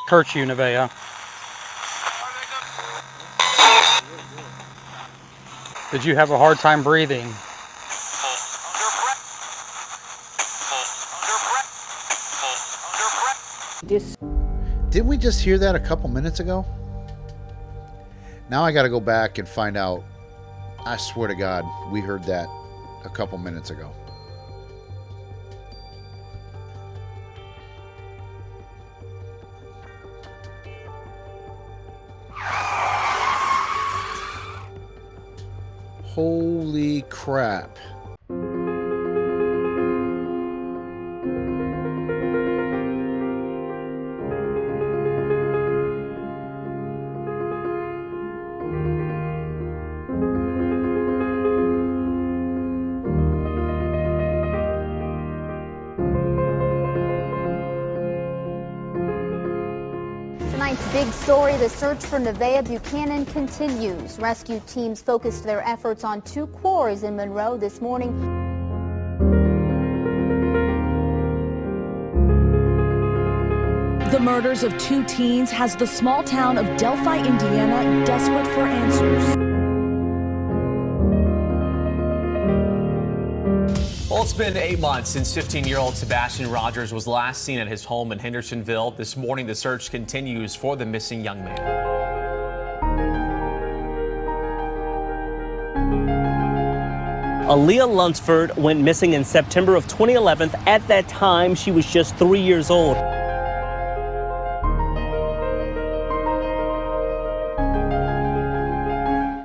hurt you, Nevaeh? Did you have a hard time breathing? Didn't we just hear that a couple minutes ago? Now I got to go back and find out. I swear to God, we heard that a couple minutes ago. Holy crap. Tonight's big story, the search for Nevaeh Buchanan continues. Rescue teams focused their efforts on 2 quarries in Monroe this morning. The murders of 2 teens has the small town of Delphi, Indiana, desperate for answers. Well, it's been 8 months since 15-year-old Sebastian Rogers was last seen at his home in Hendersonville. This morning, the search continues for the missing young man. Aaliyah Lunsford went missing in September of 2011. At that time, she was just 3 years old.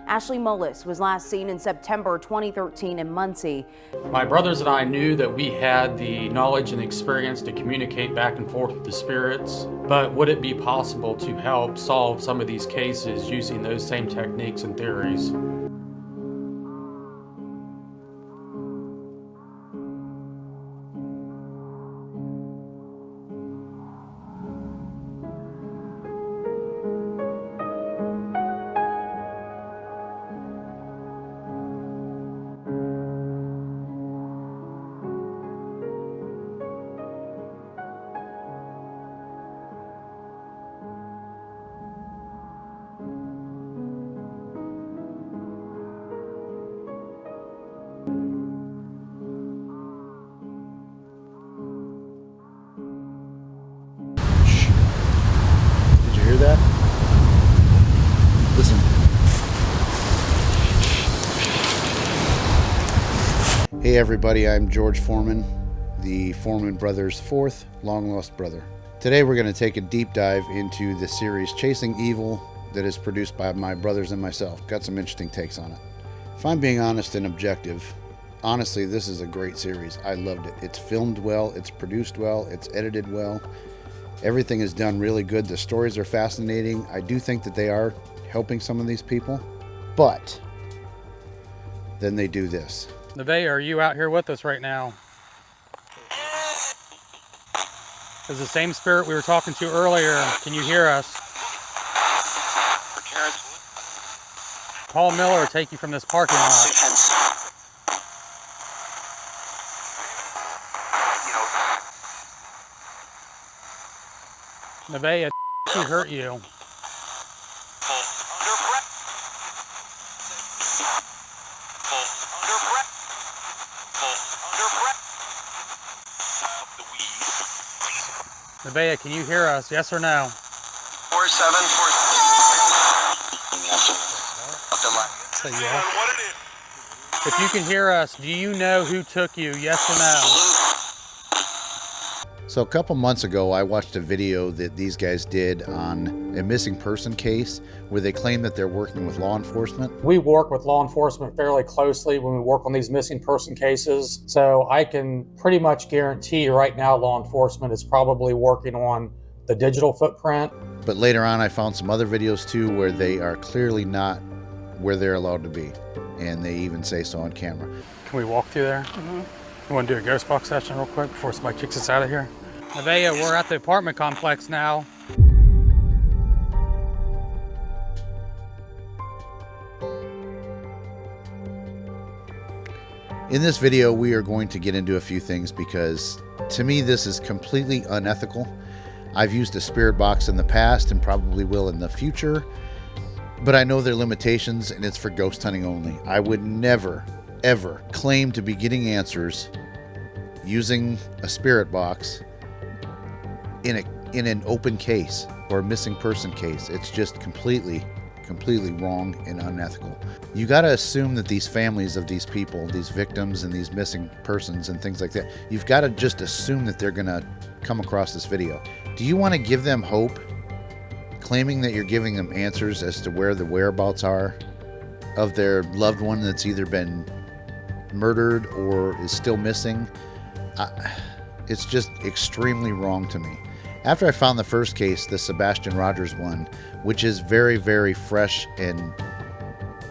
Ashley Mullis was last seen in September 2013 in Muncie. My brothers and I knew that we had the knowledge and experience to communicate back and forth with the spirits, but would it be possible to help solve some of these cases using those same techniques and theories? That? Listen. Hey everybody, I'm George Foreman, the Foreman brothers' 4th long-lost brother. Today we're going to take a deep dive into the series Chasing Evil that is produced by my brothers and myself. Got some interesting takes on it. If I'm being honest and objective, honestly, this is a great series. I loved it. It's filmed well, it's produced well, it's edited well. Everything is done really good. The stories are fascinating. I do think that they are helping some of these people, but then they do this. Nevaeh, are you out here with us right now? Is the same spirit we were talking to earlier? Can you hear us? Paul Miller will take you from this parking lot. Nevaeh, he hurt you. Nevaeh, can you hear us? Yes or no? 4747. Say yes. If you can hear us, do you know who took you? Yes or no? So a couple months ago, I watched a video that these guys did on a missing person case where they claim that they're working with law enforcement. We work with law enforcement fairly closely when we work on these missing person cases. So I can pretty much guarantee right now law enforcement is probably working on the digital footprint. But later on, I found some other videos too where they are clearly not where they're allowed to be. And they even say so on camera. Can we walk through there? Mm-hmm. You want to do a ghost box session real quick before somebody kicks us out of here? Nevaeh, we're at the apartment complex now. In this video, we are going to get into a few things because to me, this is completely unethical. I've used a spirit box in the past and probably will in the future, but I know their limitations and it's for ghost hunting only. I would never, ever claim to be getting answers using a spirit box in an open case or a missing person case. It's just completely wrong and unethical. You got to assume that these families of these people, these victims and these missing persons and things like that, you've got to just assume that they're going to come across this video. Do you want to give them hope, claiming that you're giving them answers as to where the whereabouts are of their loved one that's either been murdered or is still missing? It's just extremely wrong to me. After I found the first case, the Sebastian Rogers one, which is very, very fresh and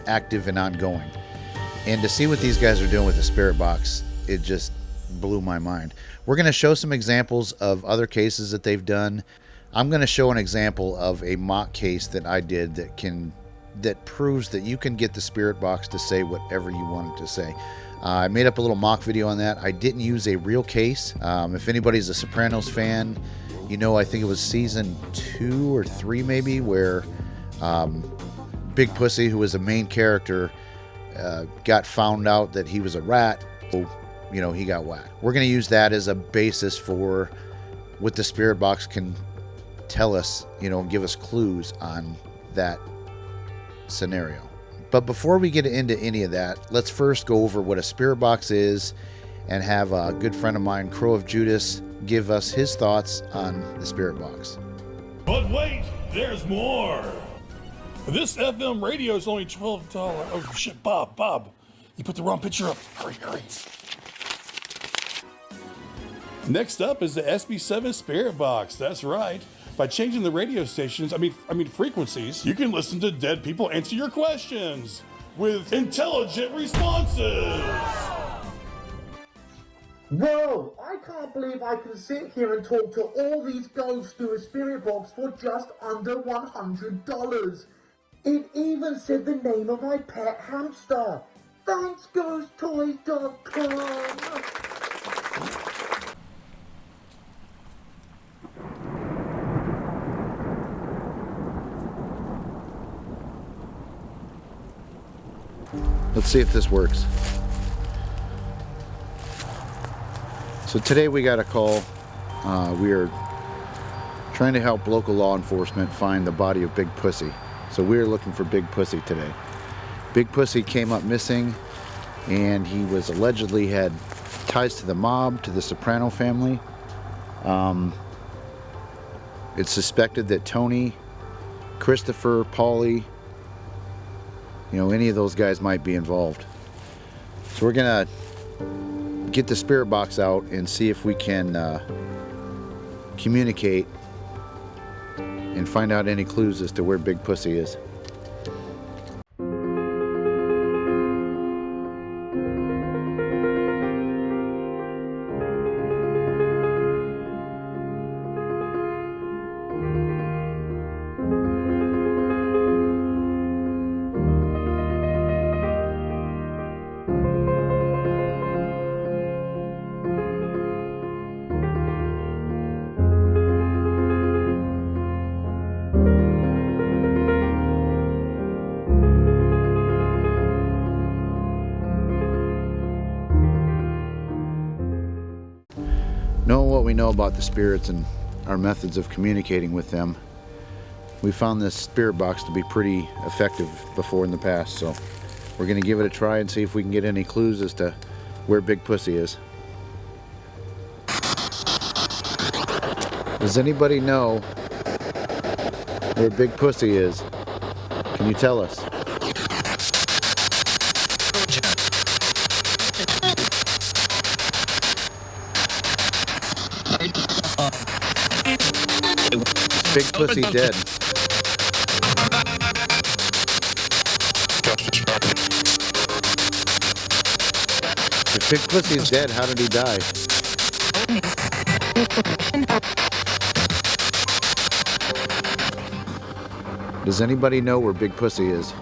active and ongoing, and to see what these guys are doing with the spirit box, it just blew my mind. We're going to show some examples of other cases that they've done. I'm going to show an example of a mock case that I did that proves that you can get the spirit box to say whatever you want it to say. I made up a little mock video on that. I didn't use a real case. If anybody's a Sopranos fan, you know, I think it was season 2 or 3 maybe, where Big Pussy, who was a main character, got found out that he was a rat. So, you know, he got whacked. We're going to use that as a basis for what the spirit box can tell us, you know, and give us clues on that scenario. But before we get into any of that, let's first go over what a spirit box is and have a good friend of mine, Crow of Judas, give us his thoughts on the spirit box. But wait, there's more. This FM radio is only $12. Oh shit, Bob, you put the wrong picture up. Hurry. Next up is the SB7 Spirit Box. That's right. By changing the radio stations, I mean frequencies, you can listen to dead people answer your questions with intelligent responses. Whoa, I can't believe I can sit here and talk to all these ghosts through a spirit box for just under $100. It even said the name of my pet hamster. Thanks, ghosttoys.com. Let's see if this works. So today we got a call. We are trying to help local law enforcement find the body of Big Pussy. So we're looking for Big Pussy today. Big Pussy came up missing, and he was allegedly had ties to the mob, to the Soprano family. It's suspected that Tony, Christopher, Paulie, you know, any of those guys might be involved. So we're gonna get the spirit box out and see if we can communicate and find out any clues as to where Big Pussy is. Knowing what we know about the spirits and our methods of communicating with them, we found this spirit box to be pretty effective before in the past, so we're going to give it a try and see if we can get any clues as to where Big Pussy is. Does anybody know where Big Pussy is? Can you tell us? Big Pussy dead. If Big Pussy's dead, how did he die? Does anybody know where Big Pussy is?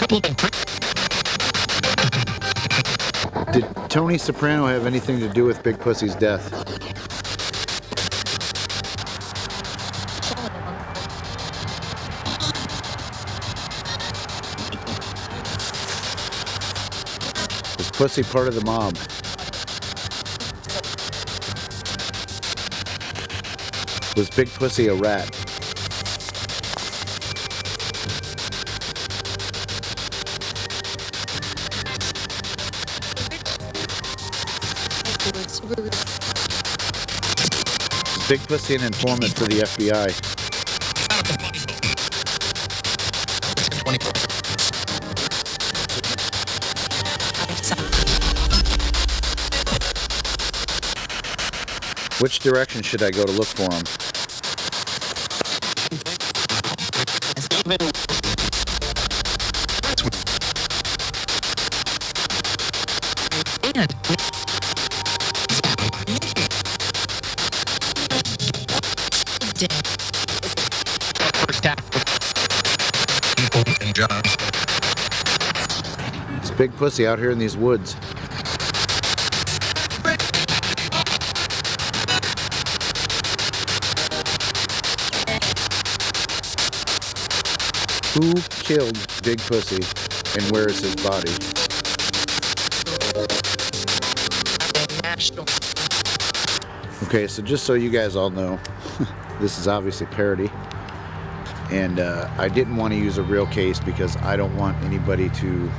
Did Tony Soprano have anything to do with Big Pussy's death? Was Pussy part of the mob? Was Big Pussy a rat? Is Big Pussy an informant for the FBI? Which direction should I go to look for him? Is Big Pussy out here in these woods? Who killed Big Pussy and where is his body? Okay, so just so you guys all know, this is obviously parody. And I didn't want to use a real case because I don't want anybody to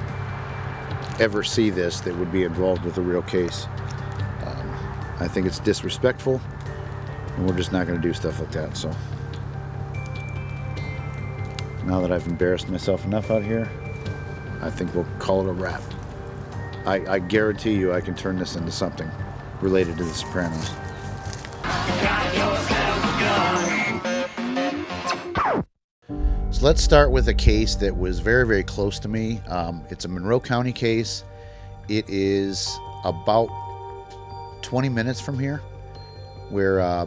ever see this that would be involved with a real case. I think it's disrespectful, and we're just not going to do stuff like that. So now that I've embarrassed myself enough out here, I think we'll call it a wrap. I guarantee you I can turn this into something related to The Sopranos. So let's start with a case that was very, very close to me. It's a Monroe County case. It is about 20 minutes from here, where a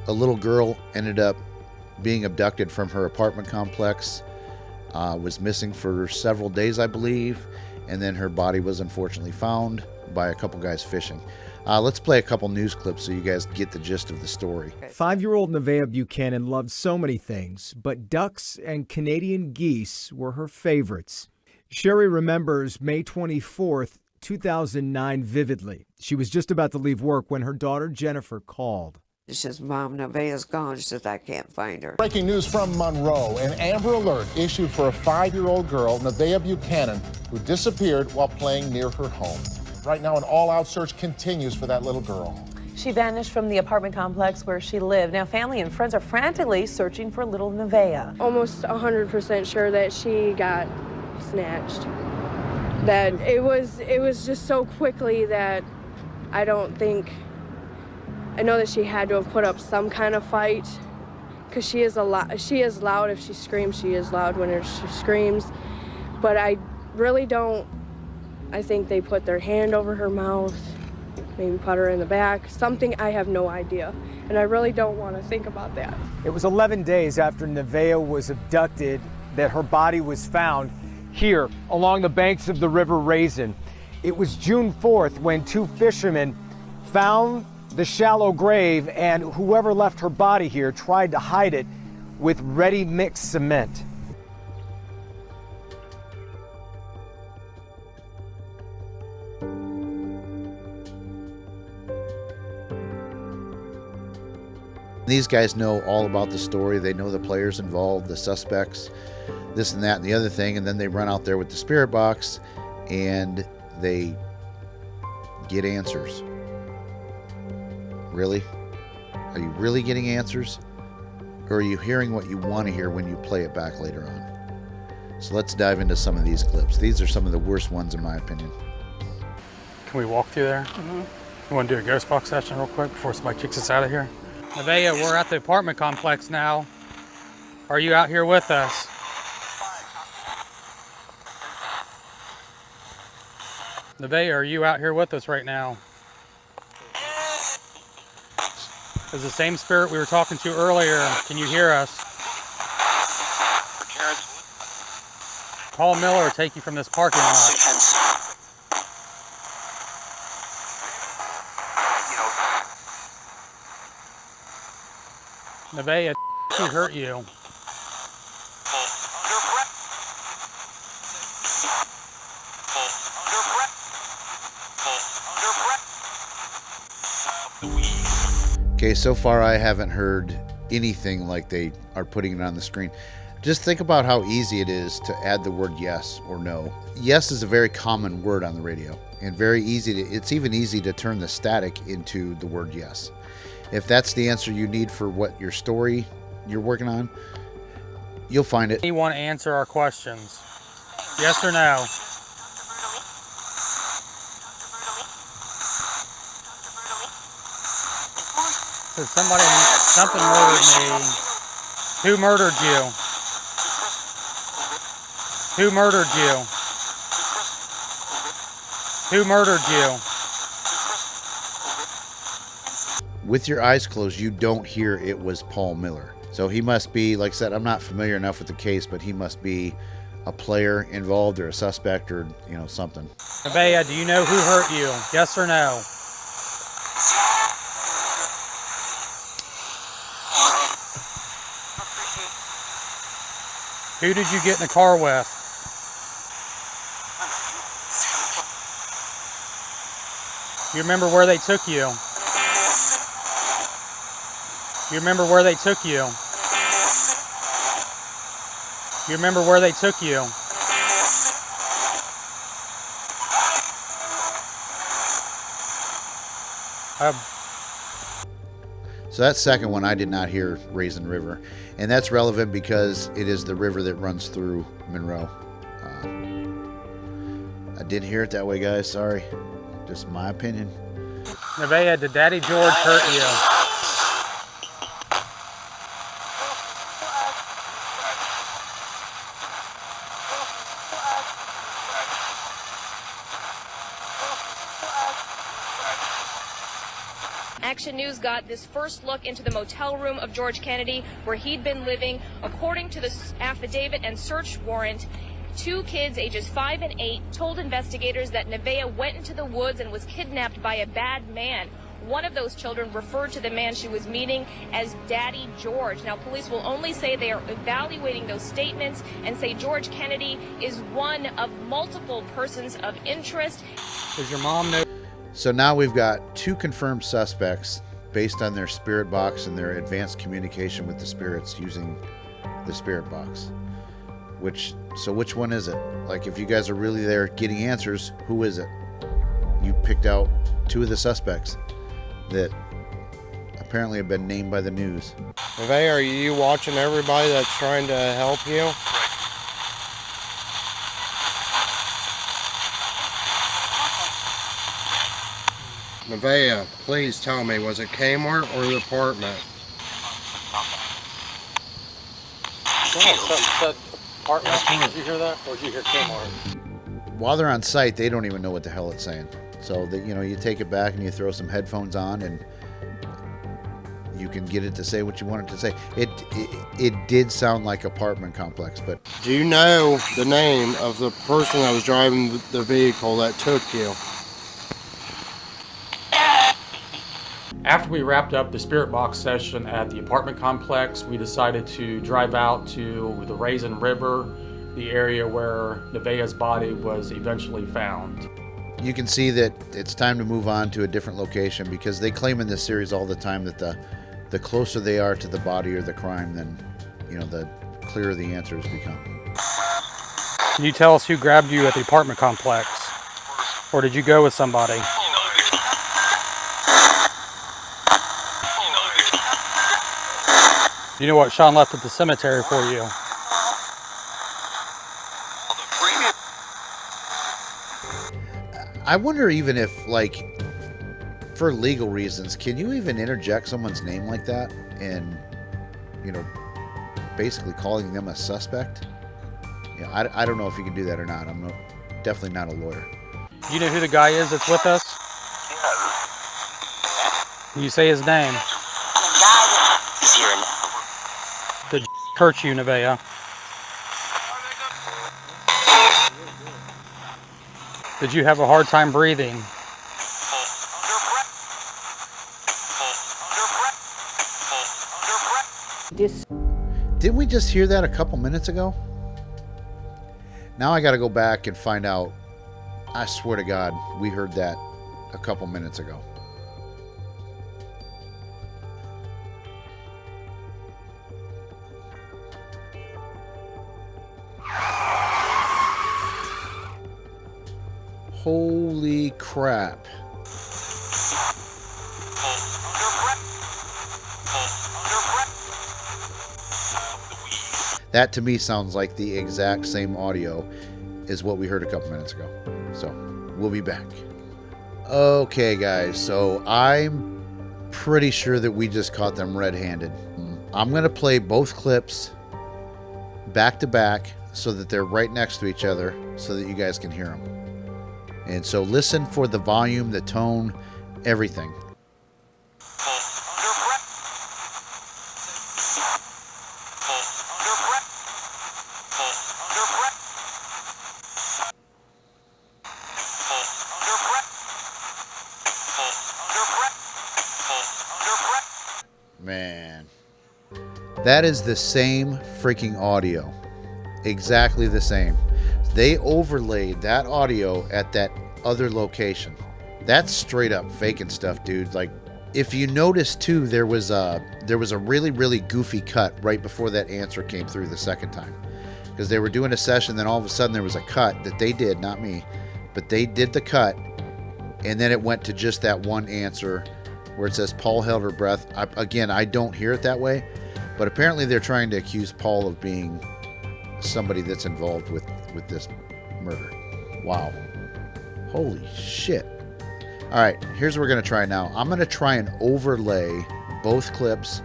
little girl ended up being abducted from her apartment complex, was missing for several days, I believe, and then her body was unfortunately found by a couple guys fishing. Let's play a couple news clips so you guys get the gist of the story. 5-year-old Nevaeh Buchanan loved so many things, but ducks and Canadian geese were her favorites. Sherry remembers May 24th, 2009 vividly. She was just about to leave work when her daughter Jennifer called. She says, Mom, Nevaeh's gone. She says, I can't find her. Breaking news from Monroe. An Amber Alert issued for a 5-year-old girl, Nevaeh Buchanan, who disappeared while playing near her home. Right now, an all-out search continues for that little girl. She vanished from the apartment complex where she lived. Now, family and friends are frantically searching for little Nevaeh. Almost 100% sure that she got snatched. That it was just so quickly that I don't think... I know that she had to have put up some kind of fight, because she is loud if she screams. She is loud when she screams. But I really don't... I think they put their hand over her mouth, maybe put her in the back, something. I have no idea, and I really don't want to think about that. It was 11 days after Nevaeh was abducted that her body was found here along the banks of the River Raisin. It was June 4th when 2 fishermen found the shallow grave, and whoever left her body here tried to hide it with ready-mixed cement. These guys know all about the story. They know the players involved, the suspects, this and that and the other thing, and then they run out there with the spirit box and they get answers. Really? Are you really getting answers? Or are you hearing what you want to hear when you play it back later on? So let's dive into some of these clips. These are some of the worst ones in my opinion. Can we walk through there? Mm-hmm. You want to do a ghost box session real quick before somebody kicks us out of here? Nevaeh, we're at the apartment complex now. Are you out here with us? Nevaeh, are you out here with us right now? Is the same spirit we were talking to earlier. Can you hear us? Paul Miller will take you from this parking lot. Nevaeh, he hurt you. Okay, so far I haven't heard anything like they are putting it on the screen. Just think about how easy it is to add the word yes or no. Yes is a very common word on the radio, and very easy to, it's even easy to turn the static into the word yes. If that's the answer you need for what your story you're working on, you'll find it. You want to answer our questions? Yes or no? So something murdered me. Who murdered you? Who murdered you? Who murdered you? With your eyes closed, you don't hear it was Paul Miller. So he must be, like I said, I'm not familiar enough with the case, but he must be a player involved or a suspect or, you know, something. Nevaeh, do you know who hurt you? Yes or no? Who did you get in the car with? You remember where they took you? You remember where they took you? You remember where they took you? So that second one I did not hear Raisin River, and that's relevant because it is the river that runs through Monroe. I didn't hear it that way, guys. Sorry, just my opinion. Nevaeh, did Daddy George hurt you? Action News got this first look into the motel room of George Kennedy, where he'd been living. According to the affidavit and search warrant, 2 kids ages 5 and 8 told investigators that Nevaeh went into the woods and was kidnapped by a bad man. One of those children referred to the man she was meeting as Daddy George. Now, police will only say they are evaluating those statements and say George Kennedy is one of multiple persons of interest. Does your mom know? So now we've got 2 confirmed suspects based on their spirit box and their advanced communication with the spirits using the spirit box. Which one is it? Like, if you guys are really there getting answers, who is it? You picked out 2 of the suspects that apparently have been named by the news. Nevaeh, are you watching everybody that's trying to help you? Nevaeh, please tell me, was it Kmart or the apartment? Did you hear that? Or did you hear Kmart? While they're on site, they don't even know what the hell it's saying. So that, you know, you take it back and you throw some headphones on and you can get it to say what you want it to say. It did sound like apartment complex, but Do you know the name of the person that was driving the vehicle that took you? After we wrapped up the spirit box session at the apartment complex, we decided to drive out to the Raisin River, the area where Nevaeh's body was eventually found. you can see that it's time to move on to a different location, because they claim in this series all the time that the closer they are to the body or the crime, then, you know, the clearer the answers become. Can you tell us who grabbed you at the apartment complex? Or did you go with somebody? You know what Sean left at the cemetery for you? I wonder even if, like, for legal reasons, can you even interject someone's name like that and, you know, basically calling them a suspect? You know, I don't know if you can do that or not. I'm definitely not a lawyer. You know who the guy is that's with us? Can you say his name? Did hurt you, Nevaeh? Did you have a hard time breathing? Didn't we just hear that a couple minutes ago? Now I got to go back and find out. I swear to God, we heard that a couple minutes ago. Holy crap. That to me sounds like the exact same audio as what we heard a couple minutes ago. So we'll be back. Okay, guys, so I'm pretty sure that we just caught them red-handed. I'm going to play both clips back to back so that they're right next to each other so that you guys can hear them. And so listen for the volume, the tone, everything. Man, that is the same freaking audio. Exactly the same. They overlaid that audio at that other location. That's straight up faking stuff, dude. Like, if you notice too, there was a really goofy cut right before that answer came through the second time, because they were doing a session, then all of a sudden there was a cut that they did, not me, but they did the cut, and then it went to just that one answer where it says Paul held her breath. Again, I don't hear it that way, but apparently they're trying to accuse Paul of being somebody that's involved with this murder. Wow. Holy shit. All right, here's what we're going to try now. I'm going to try and overlay both clips,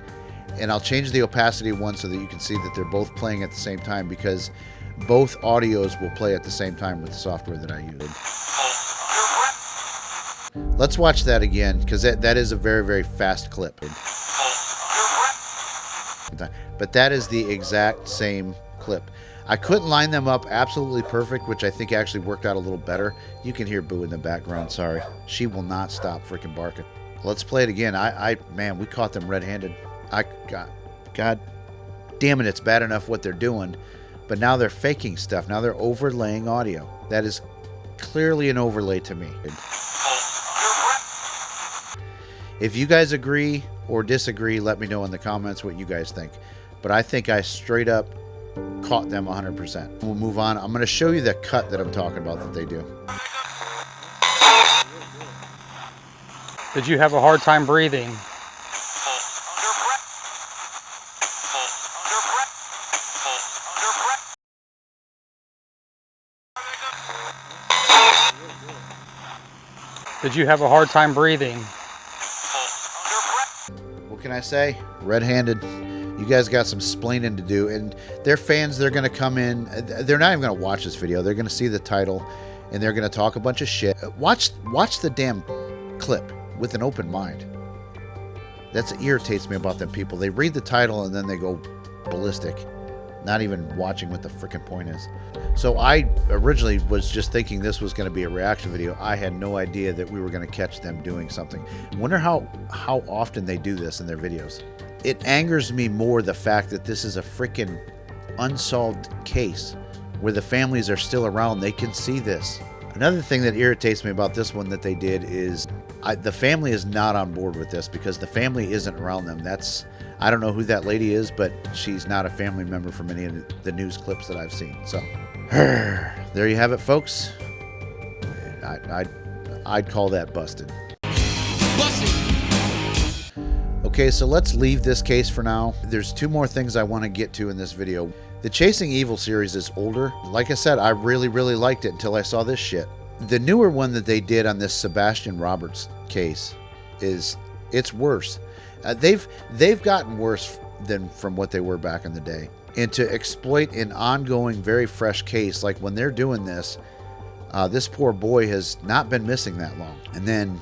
and I'll change the opacity of one so that you can see that they're both playing at the same time, because both audios will play at the same time with the software that I use. Let's watch that again, because that is a very, very fast clip. But that is the exact same clip. I couldn't line them up absolutely perfect, which I think actually worked out a little better. You can hear Boo in the background, sorry. She will not stop freaking barking. Let's play it again. Man, we caught them red-handed. God damn it, it's bad enough what they're doing, but now they're faking stuff. Now they're overlaying audio. That is clearly an overlay to me. If you guys agree or disagree, let me know in the comments what you guys think. But I think I straight up caught them 100%. We'll move on. I'm going to show you the cut that I'm talking about that they do. Did you have a hard time breathing? Did you have a hard time breathing? What can I say? Red-handed. You guys got some splaining to do, and their fans, they're going to come in. They're not even going to watch this video. They're going to see the title, and they're going to talk a bunch of shit. Watch the damn clip with an open mind. That's what irritates me about them people. They read the title, and then they go ballistic, not even watching what the freaking point is. So I originally was just thinking this was going to be a reaction video. I had no idea that we were going to catch them doing something. I wonder how often they do this in their videos. It angers me more the fact that this is a freaking unsolved case where the families are still around. They can see this. Another thing that irritates me about this one that they did is the family is not on board with this, because the family isn't around them. I don't know who that lady is, but she's not a family member from any of the news clips that I've seen. So there you have it, folks. I'd call that busted. Okay, so let's leave this case for now. There's two more things I want to get to in this video. The Chasing Evil series is older. Like I said, I really, really liked it until I saw this shit. The newer one that they did on this Sebastian Roberts case it's worse. They've gotten worse than from what they were back in the day. And to exploit an ongoing, very fresh case, like when they're doing this, this poor boy has not been missing that long. And then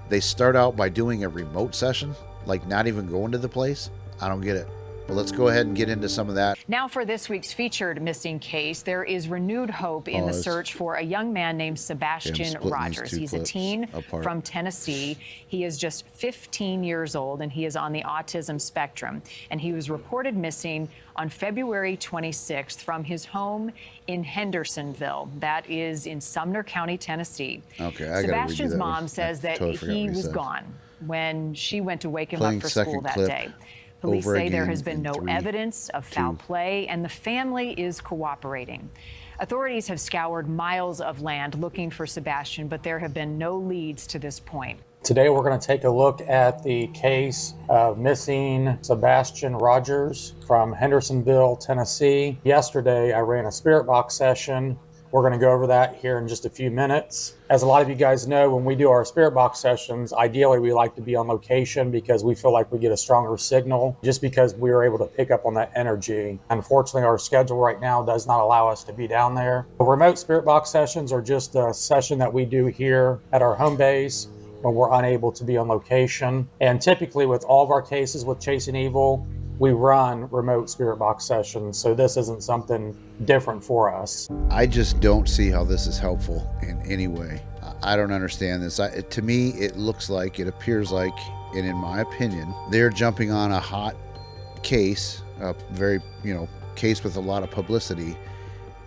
they start out by doing a remote session, like not even going to the place. I don't get it. But let's go ahead and get into some of that. Now for this week's featured missing case, there is renewed hope in the search for a young man named Sebastian Rogers. He's a teen from Tennessee. He is just 15 years old, and he is on the autism spectrum. And he was reported missing on February 26th from his home in Hendersonville. That is in Sumner County, Tennessee. Okay, I Sebastian's mom says that he was gone when she went to wake him up for school that day. Police say there has been no evidence of foul play, and the family is cooperating. Authorities have scoured miles of land looking for Sebastian, but there have been no leads to this point. Today we're going to take a look at the case of missing Sebastian Rogers from Hendersonville, Tennessee. Yesterday I ran a spirit box session. We're going to go over that here in just a few minutes. As a lot of you guys know, when we do our spirit box sessions, ideally we like to be on location because we feel like we get a stronger signal just because we are able to pick up on that energy. Unfortunately, our schedule right now does not allow us to be down there. Remote spirit box sessions are just a session that we do here at our home base when we're unable to be on location. And typically with all of our cases with Chasing Evil, we run remote spirit box sessions, so this isn't something different for us. I just don't see how this is helpful in any way. I don't understand this. To me, it appears like, and in my opinion, they're jumping on a hot case, a very, case with a lot of publicity,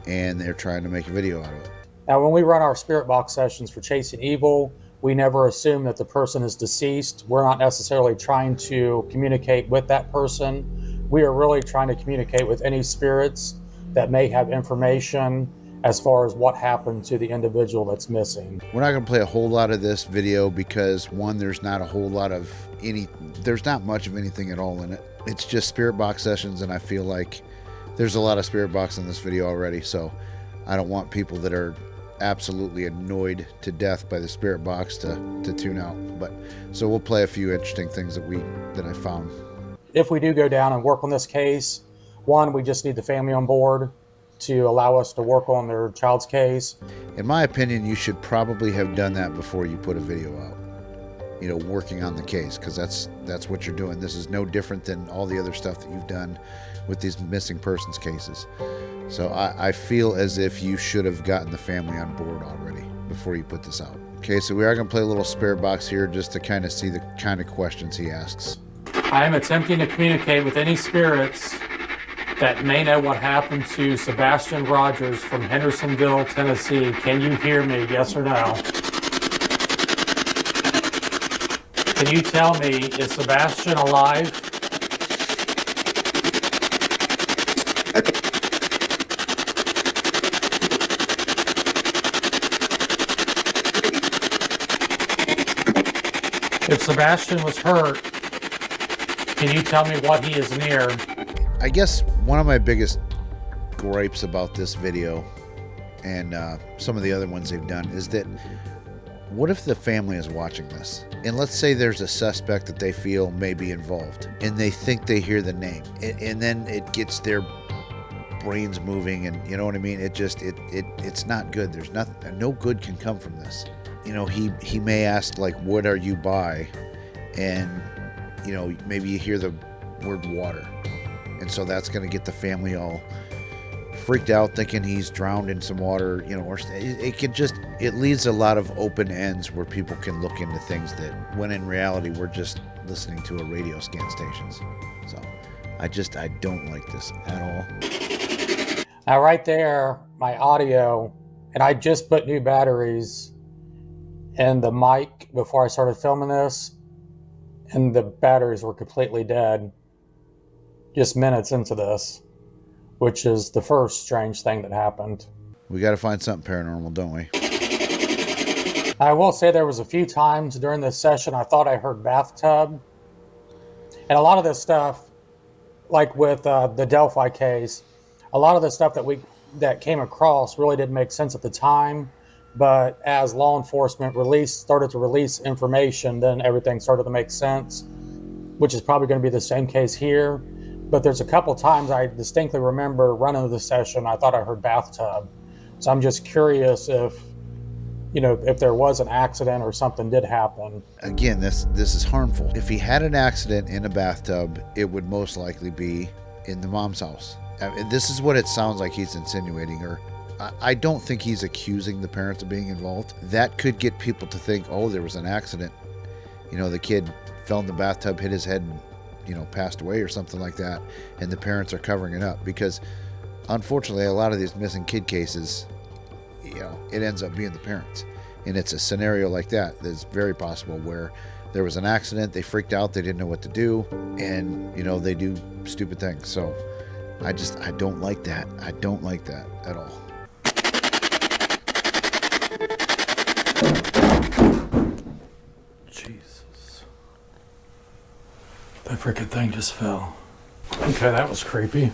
and they're trying to make a video out of it. Now, when we run our spirit box sessions for Chasing Evil, we never assume that the person is deceased. We're not necessarily trying to communicate with that person. We are really trying to communicate with any spirits that may have information as far as what happened to the individual that's missing. We're not going to play a whole lot of this video because, one, there's not much of anything at all in it. It's just spirit box sessions, and I feel like there's a lot of spirit box in this video already, so I don't want people that are absolutely annoyed to death by the spirit box to tune out. But so we'll play a few interesting things that I found. If we do go down and work on this case, one, we just need the family on board to allow us to work on their child's case. In my opinion, you should probably have done that before you put a video out, working on the case, because that's what you're doing. This is no different than all the other stuff that you've done with these missing persons cases. So I feel as if you should have gotten the family on board already before you put this out. Okay, so we are going to play a little spirit box here just to kind of see the kind of questions he asks. I am attempting to communicate with any spirits that may know what happened to Sebastian Rogers from Hendersonville, Tennessee. Can you hear me, yes or no? Can you tell me, is Sebastian alive? If Sebastian was hurt, can you tell me what he is near? I guess one of my biggest gripes about this video and some of the other ones they've done is that what if the family is watching this? And let's say there's a suspect that they feel may be involved and they think they hear the name and then it gets their brains moving, and you know what I mean? It's not good. There's nothing, no good can come from this. He may ask, like, what are you by? And, maybe you hear the word water. And so that's going to get the family all freaked out, thinking he's drowned in some water, or it leaves a lot of open ends where people can look into things that, when in reality, we're just listening to a radio scan stations. So I don't like this at all. Now right there, my audio, and I just put new batteries in the mic before I started filming this, and the batteries were completely dead just minutes into this, which is the first strange thing that happened. We got to find something paranormal, don't we? I will say there was a few times during this session I thought I heard bathtub. And a lot of this stuff, like with the Delphi case, a lot of the stuff that came across really didn't make sense at the time. But as law enforcement started to release information, then everything started to make sense, which is probably going to be the same case here. But there's a couple times I distinctly remember running the session, I thought I heard bathtub. So I'm just curious if if there was an accident or something did happen. Again, this is harmful. If he had an accident in a bathtub, it would most likely be in the mom's house. This is what it sounds like he's insinuating, or I don't think he's accusing the parents of being involved. That could get people to think, oh, there was an accident. The kid fell in the bathtub, hit his head, passed away or something like that, and the parents are covering it up. Because unfortunately, a lot of these missing kid cases, it ends up being the parents. And it's a scenario like that that's very possible, where there was an accident, they freaked out, they didn't know what to do, and they do stupid things. So I don't like that. I don't like that at all. Jesus. That freaking thing just fell. Okay, that was creepy.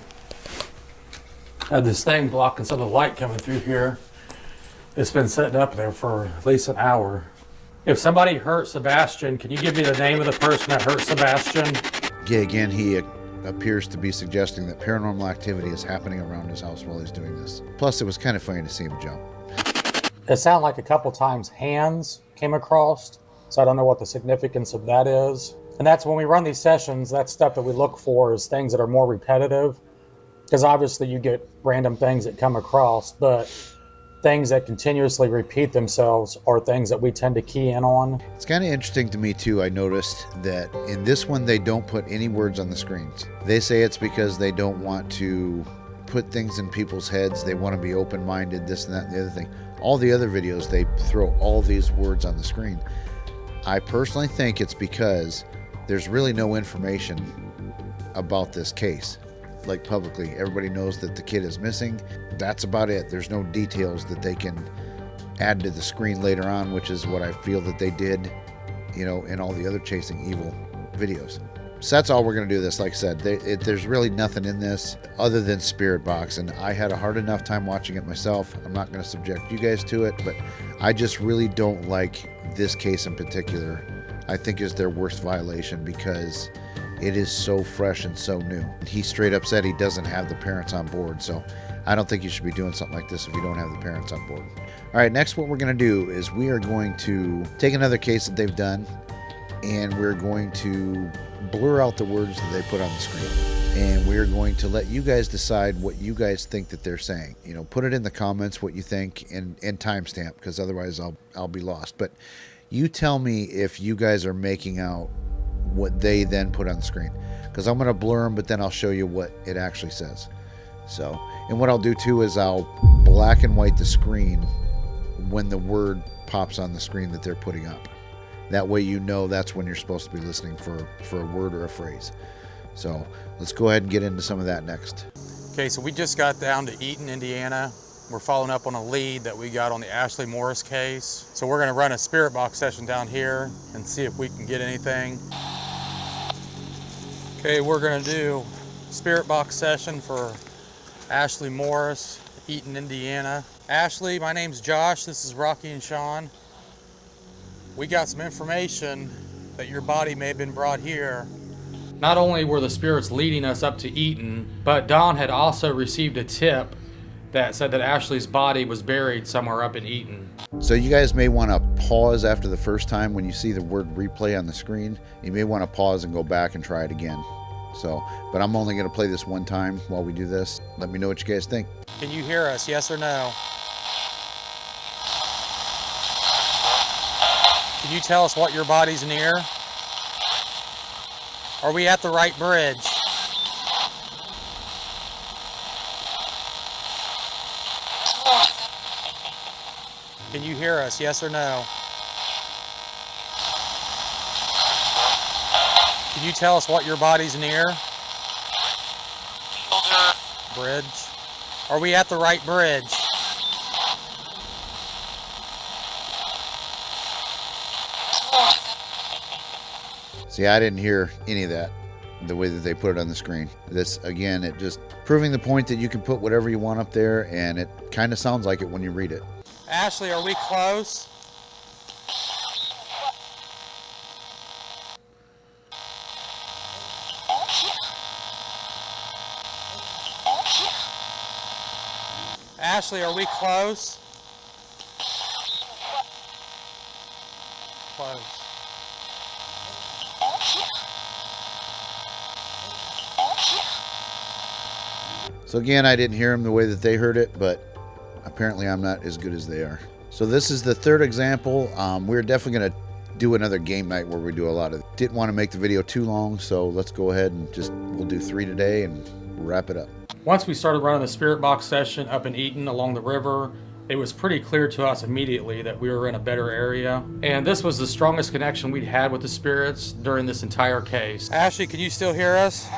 Had this thing blocking some of the light coming through here. It's been sitting up there for at least an hour. If somebody hurt Sebastian, can you give me the name of the person that hurt Sebastian? Yeah, again, he appears to be suggesting that paranormal activity is happening around his house while he's doing this. Plus, it was kind of funny to see him jump. It sounded like a couple times hands came across, so I don't know what the significance of that is. And that's when we run these sessions, that's stuff that we look for is things that are more repetitive. Because obviously you get random things that come across, but things that continuously repeat themselves are things that we tend to key in on. It's kind of interesting to me too. I noticed that in this one, they don't put any words on the screens. They say it's because they don't want to put things in people's heads. They want to be open-minded, this and that and the other thing. All the other videos, they throw all these words on the screen. I personally think it's because there's really no information about this case. Like publicly, everybody knows that the kid is missing. That's about it. There's no details that they can add to the screen later on, which is what I feel that they did, in all the other Chasing Evil videos. So that's all we're going to do this. Like I said, there's really nothing in this other than Spirit Box, and I had a hard enough time watching it myself. I'm not going to subject you guys to it, but I just really don't like this case in particular. I think is their worst violation because it is so fresh and so new. He straight up said he doesn't have the parents on board, so I don't think you should be doing something like this if you don't have the parents on board. All right, next what we're going to do is we are going to take another case that they've done, and we're going to blur out the words that they put on the screen. And we're going to let you guys decide what you guys think that they're saying. Put it in the comments what you think, and timestamp, because otherwise I'll be lost. But you tell me if you guys are making out what they then put on the screen, because I'm going to blur them, but then I'll show you what it actually says. So, and what I'll do too is I'll black and white the screen when the word pops on the screen that they're putting up. That way that's when you're supposed to be listening for a word or a phrase. So let's go ahead and get into some of that next. Okay, so we just got down to Eaton, Indiana. We're following up on a lead that we got on the Ashley Morris case. So we're going to run a Spirit Box session down here and see if we can get anything. Okay, we're going to do Spirit Box session for Ashley Morris, Eaton, Indiana. Ashley, my name's Josh. This is Rocky and Sean. We got some information that your body may have been brought here. Not only were the spirits leading us up to Eaton, but Don had also received a tip that said that Ashley's body was buried somewhere up in Eaton. So you guys may want to pause after the first time when you see the word replay on the screen. You may want to pause and go back and try it again. But I'm only going to play this one time while we do this. Let me know what you guys think. Can you hear us, yes or no? Can you tell us what your body's near? Are we at the right bridge? Can you hear us, yes or no? Can you tell us what your body's near? Bridge. Are we at the right bridge? See, I didn't hear any of that, the way that they put it on the screen. This, again, it just proving the point that you can put whatever you want up there, and it kind of sounds like it when you read it. Ashley, are we close? Ashley, are we close? close. So again, I didn't hear them the way that they heard it, but apparently I'm not as good as they are. So this is the third example. We're definitely going to do another game night where we do a lot of, didn't want to make the video too long, so let's go ahead and we'll do 3 today and wrap it up. Once we started running the spirit box session up in Eaton along the river, it was pretty clear to us immediately that we were in a better area. And this was the strongest connection we'd had with the spirits during this entire case. Ashley, can you still hear us?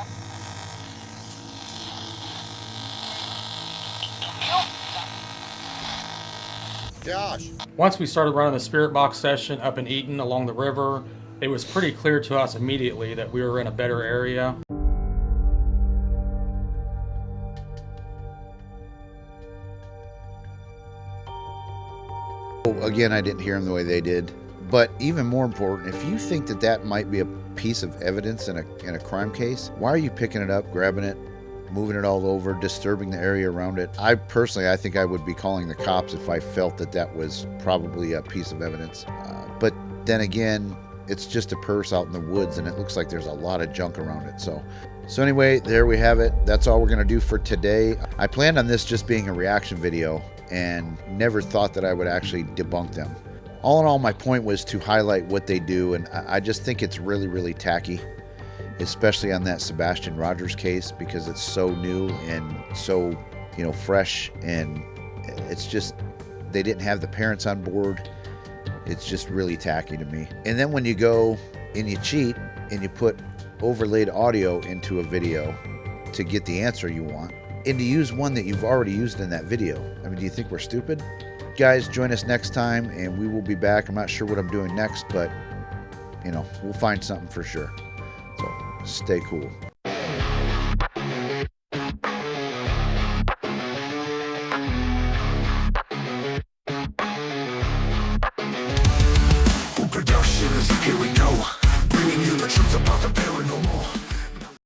Josh. Once we started running the spirit box session up in Eaton along the river, it was pretty clear to us immediately that we were in a better area. Again, I didn't hear them the way they did. But even more important, if you think that that might be a piece of evidence in a crime case, why are you picking it up, grabbing it, moving it all over, disturbing the area around it? I think I would be calling the cops if I felt that that was probably a piece of evidence. But then again, it's just a purse out in the woods, and it looks like there's a lot of junk around it. So anyway, there we have it. That's all we're going to do for today. I planned on this just being a reaction video and never thought that I would actually debunk them. All in all, my point was to highlight what they do, and I just think it's really, really tacky, especially on that Sebastian Rogers case, because it's so new and so, fresh, and it's just, they didn't have the parents on board. It's just really tacky to me. And then when you go and you cheat and you put overlaid audio into a video to get the answer you want, and to use one that you've already used in that video. I mean, do you think we're stupid? Guys, join us next time, and we will be back. I'm not sure what I'm doing next, but, we'll find something for sure. So, stay cool.